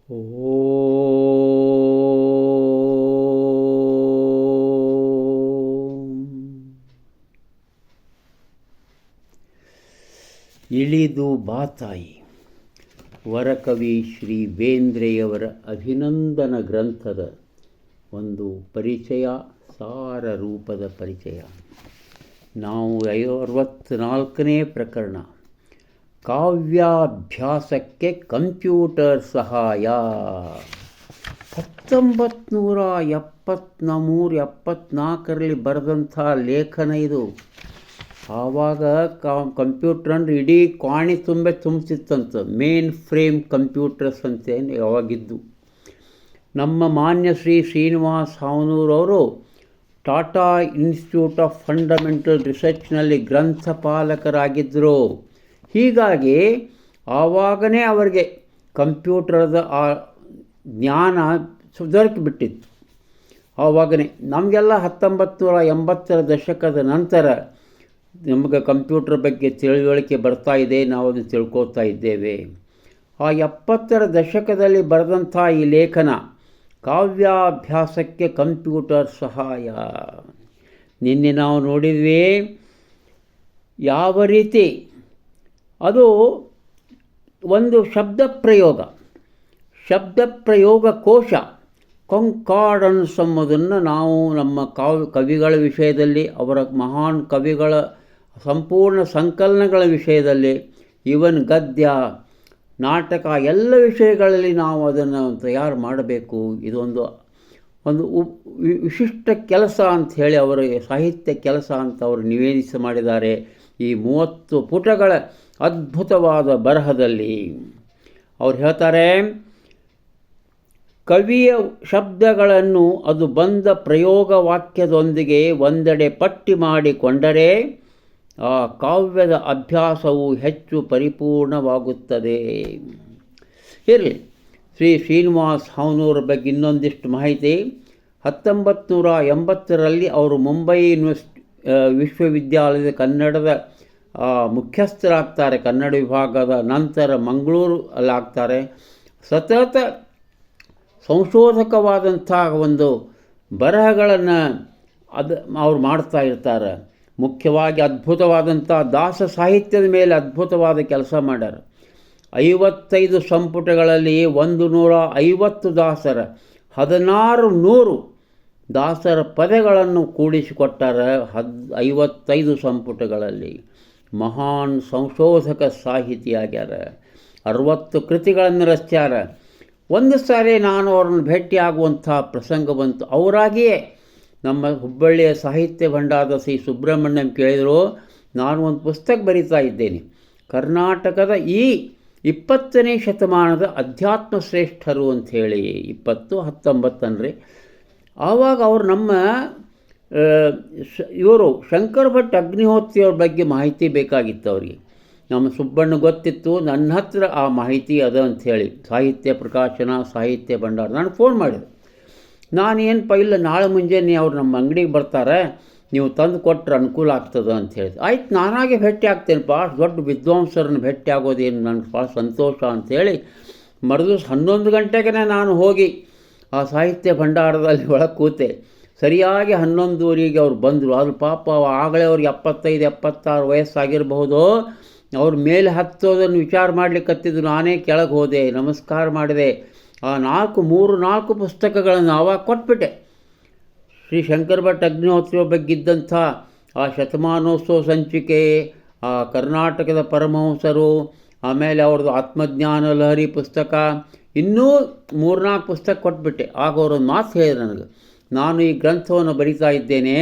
ಇಳಿದು ಬಾತಾಯಿ ವರಕವಿ ಶ್ರೀ ಬೇಂದ್ರೆಯವರ ಅಭಿನಂದನ ಗ್ರಂಥದ ಒಂದು ಪರಿಚಯ, ಸಾರ ರೂಪದ ಪರಿಚಯ. ನಾವು 64ನೇ ಪ್ರಕರಣ, ಕಾವ್ಯಾಭ್ಯಾಸಕ್ಕೆ ಕಂಪ್ಯೂಟರ್ ಸಹಾಯ. 1974ರಲ್ಲಿ ಬರೆದಂಥ ಲೇಖನ ಇದು. ಆವಾಗ ಕಂಪ್ಯೂಟ್ರ್ ಇಡೀ ಕಾಣಿ ತುಂಬಿಸಿತ್ತಂತ. ಮೇನ್ ಫ್ರೇಮ್ ಕಂಪ್ಯೂಟರ್ಸ್ ಅಂತೇನು ಯಾವಾಗಿದ್ದು. ನಮ್ಮ ಮಾನ್ಯ ಶ್ರೀ ಶ್ರೀನಿವಾಸ್ ಹಾವನೂರವರು ಟಾಟಾ ಇನ್ಸ್ಟಿಟ್ಯೂಟ್ ಆಫ್ ಫಂಡಮೆಂಟಲ್ ರಿಸರ್ಚ್ನಲ್ಲಿ ಗ್ರಂಥಪಾಲಕರಾಗಿದ್ದರು. ಹೀಗಾಗಿ ಆವಾಗನೇ ಅವರಿಗೆ ಕಂಪ್ಯೂಟರದ ಆ ಜ್ಞಾನ ದೊರಕಿಬಿಟ್ಟಿತ್ತು. ಆವಾಗನೇ ನಮಗೆಲ್ಲ 1980ರ ದಶಕದ ನಂತರ ನಮಗೆ ಕಂಪ್ಯೂಟರ್ ಬಗ್ಗೆ ತಿಳುವಳಿಕೆ ಬರ್ತಾ ಇದೆ, ನಾವು ಅದನ್ನು ತಿಳ್ಕೊತಾ ಇದ್ದೇವೆ. ಆ 70ರ ದಶಕದಲ್ಲಿ ಬರೆದಂಥ ಈ ಲೇಖನ ಕಾವ್ಯಾಭ್ಯಾಸಕ್ಕೆ ಕಂಪ್ಯೂಟರ್ ಸಹಾಯ. ನಿನ್ನೆ ನಾವು ನೋಡಿದ್ವಿ ಯಾವ ರೀತಿ ಅದು ಒಂದು ಶಬ್ದ ಪ್ರಯೋಗ ಕೋಶ, ಕೊಂಕಾರ್ಡನ್ಸ್ ಎಂಬುದನ್ನು ನಾವು ನಮ್ಮ ಕವಿಗಳ ವಿಷಯದಲ್ಲಿ, ಅವರ ಮಹಾನ್ ಕವಿಗಳ ಸಂಪೂರ್ಣ ಸಂಕಲನಗಳ ವಿಷಯದಲ್ಲಿ, ಇವನ್ ಗದ್ಯ, ನಾಟಕ ಎಲ್ಲ ವಿಷಯಗಳಲ್ಲಿ ನಾವು ಅದನ್ನು ತಯಾರು ಮಾಡಬೇಕು. ಇದೊಂದು ವಿಶಿಷ್ಟ ಕೆಲಸ ಅಂಥೇಳಿ ಅವರ ಸಾಹಿತ್ಯ ಕೆಲಸ ಅಂತ ಅವರು ನಿವೇದಿಸಿ ಮಾಡಿದ್ದಾರೆ. ಈ 30 ಪುಟಗಳ ಅದ್ಭುತವಾದ ಬರಹದಲ್ಲಿ ಅವ್ರು ಹೇಳ್ತಾರೆ, ಕವಿಯ ಶಬ್ದಗಳನ್ನು ಅದು ಬಂದ ಪ್ರಯೋಗ ವಾಕ್ಯದೊಂದಿಗೆ ಒಂದೆಡೆ ಪಟ್ಟಿ ಮಾಡಿಕೊಂಡರೆ ಆ ಕಾವ್ಯದ ಅಭ್ಯಾಸವು ಹೆಚ್ಚು ಪರಿಪೂರ್ಣವಾಗುತ್ತದೆ. ಇರಲಿ, ಶ್ರೀ ಶ್ರೀನಿವಾಸ್ ಹಾವನೂರ ಬಗ್ಗೆ ಇನ್ನೊಂದಿಷ್ಟು ಮಾಹಿತಿ. 1980ರಲ್ಲಿ ಅವರು ಮುಂಬೈ ವಿಶ್ವವಿದ್ಯಾಲಯದ ಕನ್ನಡದ ಮುಖ್ಯಸ್ಥರಾಗ್ತಾರೆ. ಕನ್ನಡ ವಿಭಾಗದ ನಂತರ ಮಂಗಳೂರು ಅಲ್ಲಾಗ್ತಾರೆ. ಸತತ ಸಂಶೋಧಕವಾದಂಥ ಒಂದು ಬರಹಗಳನ್ನು ಅವ್ರು ಮಾಡ್ತಾ ಇರ್ತಾರೆ. ಮುಖ್ಯವಾಗಿ ಅದ್ಭುತವಾದಂಥ ದಾಸ ಸಾಹಿತ್ಯದ ಮೇಲೆ ಅದ್ಭುತವಾದ ಕೆಲಸ ಮಾಡ್ಯಾರ. 55 ಸಂಪುಟಗಳಲ್ಲಿ 150 ದಾಸರ 1600 ದಾಸರ ಪದಗಳನ್ನು ಕೂಡಿಸಿಕೊಟ್ಟಾರ. 55 ಸಂಪುಟಗಳಲ್ಲಿ ಮಹಾನ್ ಸಂಶೋಧಕ ಸಾಹಿತಿಯಾಗ್ಯಾರ. 60 ಕೃತಿಗಳನ್ನು ರಚಿಸ್ಯಾರ. ಒಂದು ಸಾರಿ ನಾನು ಅವ್ರನ್ನ ಭೇಟಿಯಾಗುವಂಥ ಪ್ರಸಂಗ ಬಂತು. ಅವರಾಗಿಯೇ ನಮ್ಮ ಹುಬ್ಬಳ್ಳಿಯ ಸಾಹಿತ್ಯ ಭಂಡಾರದ ಶ್ರೀ ಸುಬ್ರಹ್ಮಣ್ಯಂ ಕೇಳಿದರು, ನಾನು ಒಂದು ಪುಸ್ತಕ ಬರಿತಾ ಇದ್ದೇನೆ, ಕರ್ನಾಟಕದ ಈ 20ನೇ ಶತಮಾನದ ಅಧ್ಯಾತ್ಮ ಶ್ರೇಷ್ಠರು ಅಂಥೇಳಿ. 2019 ಅನ್ರಿ. ಆವಾಗ ಅವರು ನಮ್ಮ ಇವರು ಶಂಕರ ಭಟ್ ಅಗ್ನಿಹೋತ್ರಿಯವ್ರ ಬಗ್ಗೆ ಮಾಹಿತಿ ಬೇಕಾಗಿತ್ತು ಅವರಿಗೆ. ನಮ್ಮ ಸುಬ್ಬಣ್ಣ ಗೊತ್ತಿತ್ತು, ನನ್ನ ಹತ್ರ ಆ ಮಾಹಿತಿ ಅದ ಅಂಥೇಳಿ. ಸಾಹಿತ್ಯ ಪ್ರಕಾಶನ, ಸಾಹಿತ್ಯ ಭಂಡಾರ. ನಾನು ಫೋನ್ ಮಾಡಿದೆ. ನಾನೇನಪ್ಪ, ಇಲ್ಲ ನಾಳೆ ಮುಂಜಾನೆ ಅವ್ರು ನಮ್ಮ ಅಂಗಡಿಗೆ ಬರ್ತಾರೆ, ನೀವು ತಂದು ಕೊಟ್ಟರೆ ಅನುಕೂಲ ಆಗ್ತದೆ ಅಂತ ಹೇಳಿದೆ. ಆಯ್ತು, ನಾನಾಗೆ ಭೇಟಿ ಆಗ್ತೇನಪ್ಪ, ದೊಡ್ಡ ವಿದ್ವಾಂಸರನ್ನು ಭೇಟಿ ಆಗೋದೇನು ನನಗೆ ಭಾಳ ಸಂತೋಷ ಅಂಥೇಳಿ ಮರುದಿವಸ 11 ಗಂಟೆಗೆ ನಾನು ಹೋಗಿ ಆ ಸಾಹಿತ್ಯ ಭಂಡಾರದಲ್ಲಿ ಒಳಗೆ ಕೂತೆ. ಸರಿಯಾಗಿ 11:15 ಅವ್ರು ಬಂದರು. ಅದು ಪಾಪ ಆಗಲೇ ಅವ್ರಿಗೆ 75-76 ವಯಸ್ಸಾಗಿರಬಹುದು. ಅವ್ರ ಮೇಲೆ ಹತ್ತೋದನ್ನು ವಿಚಾರ ಮಾಡಲಿಕ್ಕತ್ತಿದ್ದು. ನಾನೇ ಕೆಳಗೆ ಹೋದೆ, ನಮಸ್ಕಾರ ಮಾಡಿದೆ. ಆ 4 ಪುಸ್ತಕಗಳನ್ನು ಆವಾಗ ಕೊಟ್ಬಿಟ್ಟೆ. ಶ್ರೀ ಶಂಕರ ಭಟ್ ಅಗ್ನಿಹೋತ್ರಿಯ ಬಗ್ಗಿದ್ದಂಥ ಆ ಶತಮಾನೋತ್ಸವ ಸಂಚಿಕೆ, ಆ ಕರ್ನಾಟಕದ ಪರಮಹಂಸರು, ಆಮೇಲೆ ಅವ್ರದ್ದು ಆತ್ಮಜ್ಞಾನ ಲಹರಿ ಪುಸ್ತಕ, ಇನ್ನೂ 3-4 ಪುಸ್ತಕ ಕೊಟ್ಬಿಟ್ಟೆ. ಆಗ ಅವರೊಂದು ಮಾತು ಹೇಳಿದ್ರು ನನಗೆ, ನಾನು ಈ ಗ್ರಂಥವನ್ನು ಬರಿತಾ ಇದ್ದೇನೆ,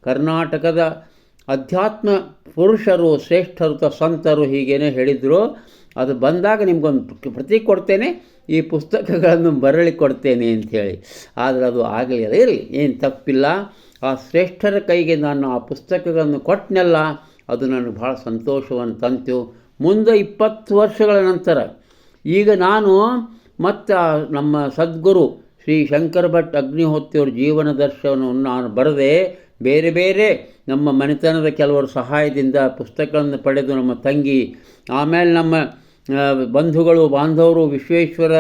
ಕರ್ನಾಟಕದ ಅಧ್ಯಾತ್ಮ ಪುರುಷರು, ಶ್ರೇಷ್ಠರು, ಸಂತರು ಹೀಗೇನೆ ಹೇಳಿದರು. ಅದು ಬಂದಾಗ ನಿಮಗೊಂದು ಪ್ರತಿ ಕೊಡ್ತೇನೆ, ಈ ಪುಸ್ತಕಗಳನ್ನು ಮರಳಿ ಕೊಡ್ತೇನೆ ಅಂಥೇಳಿ. ಆದರೆ ಅದು ಆಗಲಿಲ್ಲ. ಇರಲಿ, ಏನು ತಪ್ಪಿಲ್ಲ. ಆ ಶ್ರೇಷ್ಠರ ಕೈಗೆ ನಾನು ಆ ಪುಸ್ತಕಗಳನ್ನು ಕೊಟ್ಟನೆಲ್ಲ, ಅದು ನನಗೆ ಭಾಳ ಸಂತೋಷವನ್ನು ತಂತು. ಮುಂದೆ 20 ವರ್ಷಗಳ ನಂತರ ಈಗ ನಾನು ಮತ್ತು ನಮ್ಮ ಸದ್ಗುರು ಶ್ರೀ ಶಂಕರ ಭಟ್ ಅಗ್ನಿಹೋತ್ರಿಯವ್ರ ಜೀವನ ದರ್ಶನವನ್ನು ನಾನು ಬರೆದೆ. ಬೇರೆ ಬೇರೆ ನಮ್ಮ ಮನೆತನದ ಕೆಲವರ ಸಹಾಯದಿಂದ ಪುಸ್ತಕಗಳನ್ನು ಪಡೆದು ನಮ್ಮ ತಂಗಿ, ಆಮೇಲೆ ನಮ್ಮ ಬಂಧುಗಳು ಬಾಂಧವರು, ವಿಶ್ವೇಶ್ವರ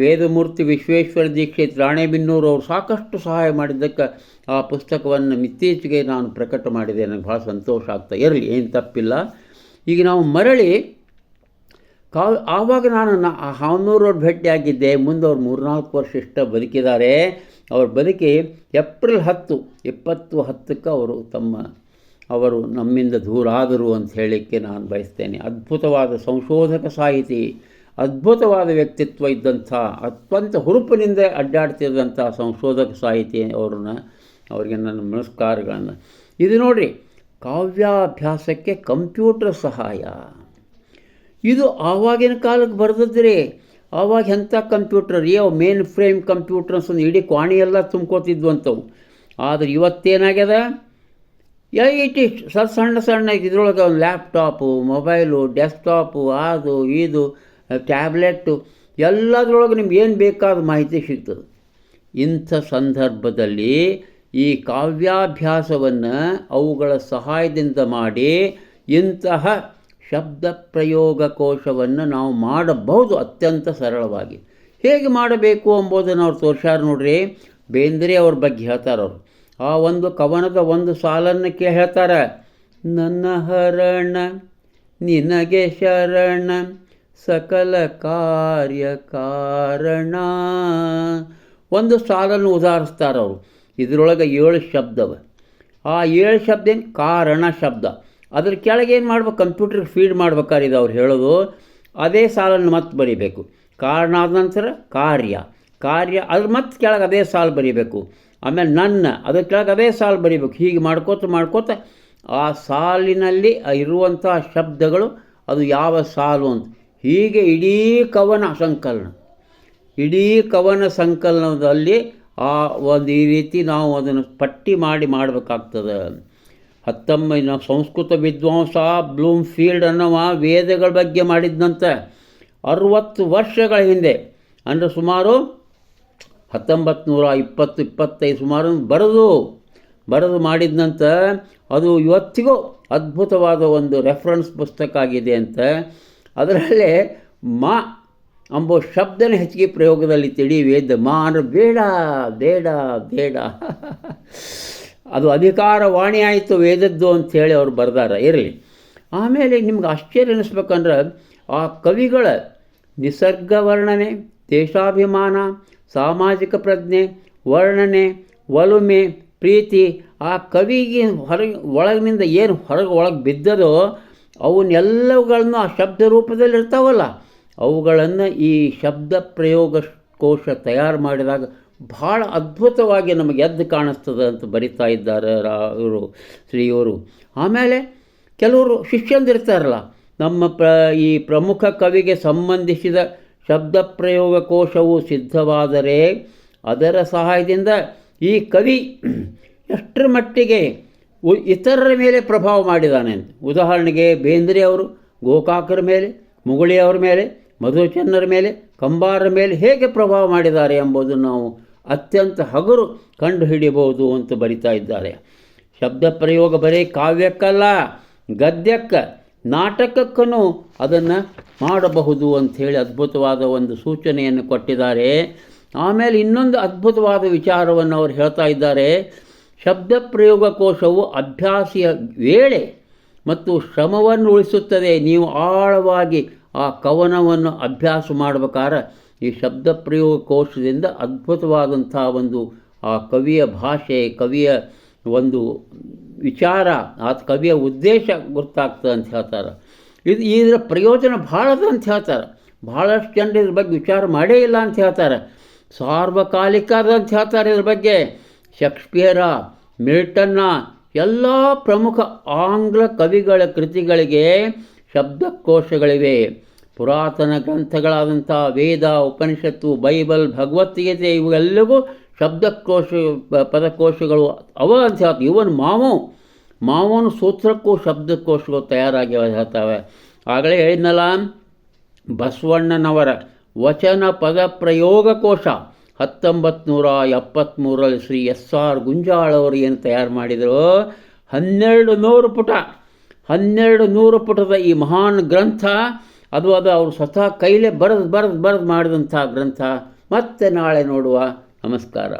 ವೇದಮೂರ್ತಿ ವಿಶ್ವೇಶ್ವರ ದೀಕ್ಷಿತ್ ರಾಣೆಬೆನ್ನೂರು ಅವರು ಸಾಕಷ್ಟು ಸಹಾಯ ಮಾಡಿದ್ದಕ್ಕೆ ಆ ಪುಸ್ತಕವನ್ನು ಇತ್ತೀಚೆಗೆ ನಾನು ಪ್ರಕಟ ಮಾಡಿದೆ. ನನಗೆ ಭಾಳ ಸಂತೋಷ ಆಗ್ತಾ ಇರಲಿ, ಏನು ತಪ್ಪಿಲ್ಲ. ಈಗ ನಾವು ಮರಳಿ ಆವಾಗ ನಾನು ಹಾವನೂರವ್ರು ಭೇಟಿಯಾಗಿದ್ದೆ. ಮುಂದೆ ಅವ್ರು 3-4 ವರ್ಷ ಇಷ್ಟ ಬದುಕಿದ್ದಾರೆ. ಅವ್ರ ಬದುಕಿ ಏಪ್ರಿಲ್ 10, 2010 ಅವರು ನಮ್ಮಿಂದ ದೂರ ಆದರು ಅಂತ ಹೇಳಲಿಕ್ಕೆ ನಾನು ಬಯಸ್ತೇನೆ. ಅದ್ಭುತವಾದ ಸಂಶೋಧಕ ಸಾಹಿತಿ, ಅದ್ಭುತವಾದ ವ್ಯಕ್ತಿತ್ವ ಇದ್ದಂಥ, ಅತ್ಯಂತ ಹುರುಪಿನಿಂದ ಅಡ್ಡಾಡ್ತಿದ್ದಂಥ ಸಂಶೋಧಕ ಸಾಹಿತಿ ಅವರಿಗೆ ನನ್ನ ನಮಸ್ಕಾರಗಳನ್ನು. ಇದು ನೋಡಿರಿ, ಕಾವ್ಯಾಭ್ಯಾಸಕ್ಕೆ ಕಂಪ್ಯೂಟರ್ ಸಹಾಯ. ಇದು ಆವಾಗಿನ ಕಾಲಕ್ಕೆ ಬರೆದಿದ್ರಿ. ಆವಾಗ ಎಂಥ ಕಂಪ್ಯೂಟರ್ ರೀ, ಅವು ಮೇನ್ ಫ್ರೇಮ್ ಕಂಪ್ಯೂಟರ್ಸ್ ಇಡೀ ಕ್ವಾಣಿ ಎಲ್ಲ ತುಂಬ್ಕೋತಿದ್ವಂಥವು. ಆದರೆ ಇವತ್ತೇನಾಗ್ಯದ, ಸಣ್ಣ ಇದ್ರೊಳಗೆ ಒಂದು ಲ್ಯಾಪ್ಟಾಪು, ಮೊಬೈಲು, ಡೆಸ್ಕ್ಟಾಪು, ಅದು ಇದು ಟ್ಯಾಬ್ಲೆಟ್ಟು ಎಲ್ಲದರೊಳಗೆ ನಿಮ್ಗೆ ಏನು ಬೇಕಾದ ಮಾಹಿತಿ ಸಿಗ್ತದೆ. ಇಂಥ ಸಂದರ್ಭದಲ್ಲಿ ಈ ಕಾವ್ಯಾಭ್ಯಾಸವನ್ನು ಅವುಗಳ ಸಹಾಯದಿಂದ ಮಾಡಿ ಇಂತಹ ಶಬ್ದ ಪ್ರಯೋಗ ಕೋಶವನ್ನು ನಾವು ಮಾಡಬಹುದು ಅತ್ಯಂತ ಸರಳವಾಗಿ. ಹೇಗೆ ಮಾಡಬೇಕು ಎಂಬುದನ್ನು ಅವ್ರು ತೋರ್ಸ್ಯಾರ ನೋಡ್ರಿ. ಬೇಂದ್ರೆ ಅವ್ರ ಬಗ್ಗೆ ಹೇಳ್ತಾರೆ. ಅವರು ಆ ಒಂದು ಕವನದ ಒಂದು ಸಾಲನ್ನು ಹೇಳ್ತಾರೆ, ನನ್ನ ಹರಣ ನಿನಗೆ ಶರಣ ಸಕಲ ಕಾರ್ಯ ಕಾರಣ. ಒಂದು ಸಾಲನ್ನು ಉದಾಹರಿಸ್ತಾರೆ ಅವರು. ಇದರೊಳಗೆ 7 ಶಬ್ದವ. ಆ 7 ಶಬ್ದ ಏನು, ಕಾರಣ ಶಬ್ದ. ಅದ್ರ ಕೆಳಗೆ ಏನು ಮಾಡ್ಬೇಕು, ಕಂಪ್ಯೂಟರ್ಗೆ ಫೀಡ್ ಮಾಡ್ಬೇಕಾದ್ರೆ ಇದು ಅವ್ರು ಹೇಳೋದು. ಅದೇ ಸಾಲನ್ನು ಮತ್ತೆ ಬರೀಬೇಕು. ಕಾರಣ ಆದ ನಂತರ ಕಾರ್ಯ ಅದ್ರ ಮತ್ತೆ ಕೆಳಗೆ ಅದೇ ಸಾಲು ಬರೀಬೇಕು. ಆಮೇಲೆ ನನ್ನ ಅದ್ರ ಕೆಳಗೆ ಅದೇ ಸಾಲು ಬರೀಬೇಕು. ಹೀಗೆ ಮಾಡ್ಕೋತ ಆ ಸಾಲಿನಲ್ಲಿ ಇರುವಂಥ ಶಬ್ದಗಳು ಅದು ಯಾವ ಸಾಲು ಅಂತ, ಹೀಗೆ ಇಡೀ ಕವನ ಸಂಕಲನದಲ್ಲಿ ಆ ಒಂದು ಈ ರೀತಿ ನಾವು ಅದನ್ನು ಪಟ್ಟಿ ಮಾಡಬೇಕಾಗ್ತದೆ. ಸಂಸ್ಕೃತ ವಿದ್ವಾಂಸ ಬ್ಲೂಮ್ ಫೀಲ್ಡ್ ಅನ್ನೋವ ವೇದಗಳ ಬಗ್ಗೆ ಮಾಡಿದ್ದಂತೆ 60 ವರ್ಷಗಳ ಹಿಂದೆ, ಅಂದರೆ ಸುಮಾರು 1920-25 ಸುಮಾರು ಬರೆದು ಮಾಡಿದ್ನಂತ. ಅದು ಇವತ್ತಿಗೂ ಅದ್ಭುತವಾದ ಒಂದು ರೆಫರೆನ್ಸ್ ಪುಸ್ತಕ ಆಗಿದೆ ಅಂತ. ಅದರಲ್ಲೇ ಮಾ ಎಂಬ ಶಬ್ದನೇ ಹೆಚ್ಚಿಗೆ ಪ್ರಯೋಗದಲ್ಲಿ ತಿಳಿ ವೇದ. ಮಾ ಅಂದರೆ ಬೇಡ ಅದು ಅಧಿಕಾರ ವಾಣಿ ಆಯಿತು ವೇದದ್ದು ಅಂಥೇಳಿ ಅವ್ರು ಬರೆದಾರ. ಇರಲಿ. ಆಮೇಲೆ ನಿಮ್ಗೆ ಆಶ್ಚರ್ಯ ಅನ್ನಿಸ್ಬೇಕಂದ್ರೆ ಆ ಕವಿಗಳ ನಿಸರ್ಗ ವರ್ಣನೆ, ದೇಶಾಭಿಮಾನ, ಸಾಮಾಜಿಕ ಪ್ರಜ್ಞೆ, ವರ್ಣನೆ, ಒಲುಮೆ, ಪ್ರೀತಿ, ಆ ಕವಿಗೆ ಒಳಗಿನಿಂದ ಏನು ಒಳಗೆ ಬಿದ್ದದೋ ಅವನ್ನೆಲ್ಲವುಗಳನ್ನು ಆ ಶಬ್ದ ರೂಪದಲ್ಲಿ ಇರ್ತಾವಲ್ಲ, ಅವುಗಳನ್ನು ಈ ಶಬ್ದ ಪ್ರಯೋಗ ಕೋಶ ತಯಾರು ಮಾಡಿದಾಗ ಭಾಳ ಅದ್ಭುತವಾಗಿ ನಮಗೆ ಎದ್ದು ಕಾಣಿಸ್ತದೆ ಅಂತ ಬರಿತಾ ಇದ್ದಾರೆ ಇವರು ಶ್ರೀಯವರು. ಆಮೇಲೆ ಕೆಲವರು ಶಿಷ್ಯಂದಿರ್ತಾರಲ್ಲ, ನಮ್ಮ ಈ ಪ್ರಮುಖ ಕವಿಗೆ ಸಂಬಂಧಿಸಿದ ಶಬ್ದ ಪ್ರಯೋಗ ಕೋಶವು ಸಿದ್ಧವಾದರೆ ಅದರ ಸಹಾಯದಿಂದ ಈ ಕವಿ ಎಷ್ಟರ ಮಟ್ಟಿಗೆ ಇತರರ ಮೇಲೆ ಪ್ರಭಾವ ಮಾಡಿದ್ದಾನೆ ಅಂತ. ಉದಾಹರಣೆಗೆ ಬೇಂದ್ರೆ ಅವರು ಗೋಕಾಕರ ಮೇಲೆ, ಮುಗುಳಿಯವರ ಮೇಲೆ, ಮಧುಚನ್ನರ ಮೇಲೆ, ಕಂಬಾರರ ಮೇಲೆ ಹೇಗೆ ಪ್ರಭಾವ ಮಾಡಿದ್ದಾರೆ ಎಂಬುದನ್ನು ನಾವು ಅತ್ಯಂತ ಹಗುರು ಕಂಡು ಹಿಡಿಯಬಹುದು ಅಂತ ಬರಿತಾ ಇದ್ದಾರೆ. ಶಬ್ದ ಪ್ರಯೋಗ ಬರೀ ಕಾವ್ಯಕ್ಕಲ್ಲ, ಗದ್ಯಕ್ಕೆ, ನಾಟಕಕ್ಕೂ ಅದನ್ನು ಮಾಡಬಹುದು ಅಂಥೇಳಿ ಅದ್ಭುತವಾದ ಒಂದು ಸೂಚನೆಯನ್ನು ಕೊಟ್ಟಿದ್ದಾರೆ. ಆಮೇಲೆ ಇನ್ನೊಂದು ಅದ್ಭುತವಾದ ವಿಚಾರವನ್ನು ಅವರು ಹೇಳ್ತಾ ಇದ್ದಾರೆ. ಶಬ್ದ ಪ್ರಯೋಗ ಕೋಶವು ಅಭ್ಯಾಸಿಯ ವೇಳೆ ಮತ್ತು ಶ್ರಮವನ್ನು ಉಳಿಸುತ್ತದೆ. ನೀವು ಆಳವಾಗಿ ಆ ಕವನವನ್ನು ಅಭ್ಯಾಸ ಮಾಡಬೇಕಾದ್ರೆ ಈ ಶಬ್ದ ಪ್ರಯೋಗ ಕೋಶದಿಂದ ಅದ್ಭುತವಾದಂಥ ಒಂದು ಆ ಕವಿಯ ಭಾಷೆ, ಕವಿಯ ಒಂದು ವಿಚಾರ, ಆ ಕವಿಯ ಉದ್ದೇಶ ಗೊತ್ತಾಗ್ತದೆ ಅಂತ ಹೇಳ್ತಾರೆ. ಇದರ ಪ್ರಯೋಜನ ಭಾಳದ ಅಂತ ಹೇಳ್ತಾರೆ. ಭಾಳಷ್ಟು ಜನರು ಇದ್ರ ಬಗ್ಗೆ ವಿಚಾರ ಮಾಡೇ ಇಲ್ಲ ಅಂತ ಹೇಳ್ತಾರೆ. ಸಾರ್ವಕಾಲಿಕದ ಅಂತ ಹೇಳ್ತಾರೆ ಇದ್ರ ಬಗ್ಗೆ. ಶೇಕ್ಸ್ಪಿಯರ, ಮಿಲ್ಟನ್ನ ಎಲ್ಲ ಪ್ರಮುಖ ಆಂಗ್ಲ ಕವಿಗಳ ಕೃತಿಗಳಿಗೆ ಶಬ್ದಕೋಶಗಳಿವೆ. ಪುರಾತನ ಗ್ರಂಥಗಳಾದಂಥ ವೇದ, ಉಪನಿಷತ್ತು, ಬೈಬಲ್, ಭಗವದ್ಗೀತೆ ಇವೆಲ್ಲವೂ ಶಬ್ದಕೋಶ ಪದಕೋಶಗಳು ಅವ ಅಂತ ಹೇಳ್ತಾರೆ. ಇವನ್ ಮಾವನ ಸೂತ್ರಕ್ಕೂ ಶಬ್ದಕೋಶಗಳು ತಯಾರಾಗಿ ಹೇಳ್ತವೆ. ಆಗಲೇ ಹೇಳಿದ್ನಲ್ಲ, ಬಸವಣ್ಣನವರ ವಚನ ಪದ ಪ್ರಯೋಗ ಕೋಶ 1973 ಶ್ರೀ SR ಗುಂಜಾಳ್ ಅವರು ಏನು ತಯಾರು ಮಾಡಿದರು, 1200 ಪುಟದ ಈ ಮಹಾನ್ ಗ್ರಂಥ ಅದು ಅವರು ಸ್ವತಃ ಕೈಲೇ ಬರೆದು ಮಾಡಿದಂಥ ಗ್ರಂಥ. ಮತ್ತೆ ನಾಳೆ ನೋಡುವ. ನಮಸ್ಕಾರ.